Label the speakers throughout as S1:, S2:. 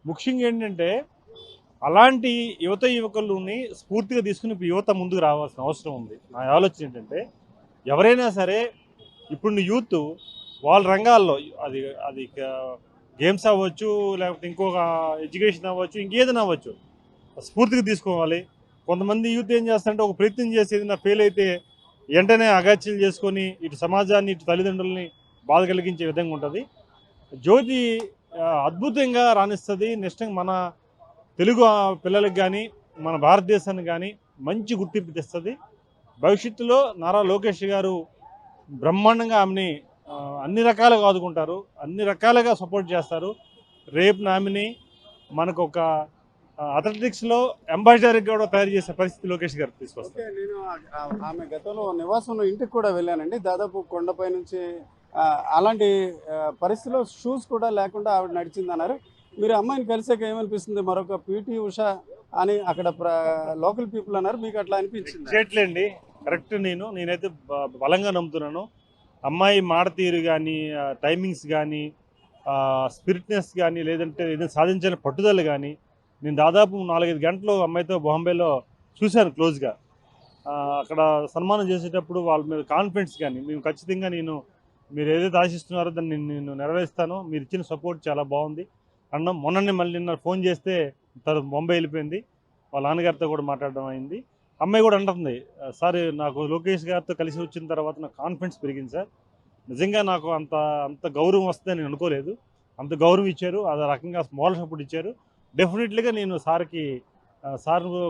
S1: ముఖ్యంగా ఏంటంటే అలాంటి యువకులని స్ఫూర్తిగా తీసుకుని ఇప్పుడు యువత ముందుకు రావాల్సిన అవసరం ఉంది. నా ఆలోచన ఏంటంటే ఎవరైనా సరే ఇప్పుడు యూత్ వాళ్ళ రంగాల్లో అది అది గేమ్స్ అవ్వచ్చు, లేకపోతే ఇంకొక ఎడ్యుకేషన్ అవ్వచ్చు, ఇంకేదైనా అవ్వచ్చు, స్ఫూర్తిగా తీసుకోవాలి. కొంతమంది యూత్ ఏం చేస్తారంటే ఒక ప్రయత్నం చేసి ఏదైనా ఫెయిల్ అయితే వెంటనే అగాచ్యలు చేసుకొని ఇటు సమాజాన్ని ఇటు తల్లిదండ్రులని బాధ కలిగించే విధంగా ఉంటుంది. జ్యోతి అద్భుతంగా రాణిస్తుంది. నిష్టంగా మన తెలుగు పిల్లలకి కానీ మన భారతదేశానికి కానీ మంచి గుర్తింపు తెస్తుంది. భవిష్యత్తులో నారా లోకేష్ గారు బ్రహ్మాండంగా ఆమెని అన్ని రకాలుగా ఆదుకుంటారు, అన్ని రకాలుగా సపోర్ట్ చేస్తారు. రేపు ఆమెని మనకు ఒక అథ్లెటిక్స్లో అంబాసిడర్ కూడా తయారు చేసే పరిస్థితి లోకేష్ గారు తీసుకొస్తారు.
S2: నేను ఆమె గతంలో నివాసంలో ఇంటికి కూడా వెళ్ళానండి. దాదాపు కొండపై నుంచి అలాంటి పరిస్థితిలో షూస్ కూడా లేకుండా ఆవిడ నడిచిందన్నారు. మీరు అమ్మాయిని కలిసాక ఏమనిపిస్తుంది? మరొక పీటీ ఉషా అని అక్కడ లోకల్ పీపుల్ అన్నారు, మీకు అట్లా అనిపించింది?
S1: చేయట్లేండి, కరెక్ట్. నేనైతే బలంగా నమ్ముతున్నాను. అమ్మాయి మాట తీరు కానీ, టైమింగ్స్ కానీ, స్పిరిట్నెస్ కానీ, లేదంటే ఏదైనా సాధించిన పట్టుదల కానీ, నేను దాదాపు 4-5 గంటలు అమ్మాయితో బాంబేలో చూశాను క్లోజ్గా. అక్కడ సన్మానం చేసేటప్పుడు వాళ్ళ మీద కాన్ఫిడెన్స్ కానీ, మేము ఖచ్చితంగా మీరు ఏదైతే ఆశిస్తున్నారో దాన్ని నేను నెరవేరుస్తాను, మీరు ఇచ్చిన సపోర్ట్ చాలా బాగుంది అన్నాం. మొన్ననే మళ్ళీ నిన్న ఫోన్ చేస్తే తను బొంబై వెళ్ళిపోయింది. వాళ్ళ నాన్నగారితో కూడా మాట్లాడడం అయింది. అమ్మాయి కూడా అంటుంది, సార్ నాకు లోకేష్ గారితో కలిసి వచ్చిన తర్వాత నాకు కాన్ఫిడెన్స్ పెరిగింది సార్. నిజంగా నాకు అంత అంత గౌరవం వస్తుందని నేను అనుకోలేదు. అంత గౌరవం ఇచ్చారు, అదే రకంగా స్మాల్ సపోర్ట్ ఇచ్చారు. డెఫినెట్లీగా నేను సార్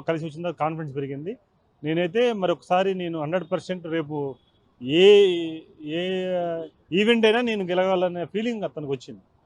S1: కలిసి వచ్చిన తర్వాత కాన్ఫిడెన్స్ పెరిగింది. నేనైతే మరొకసారి 100% రేపు ఏ ఏ ఈవెంట్ అయినా నేను గెలవాలనే ఫీలింగ్ అతనికి వచ్చింది.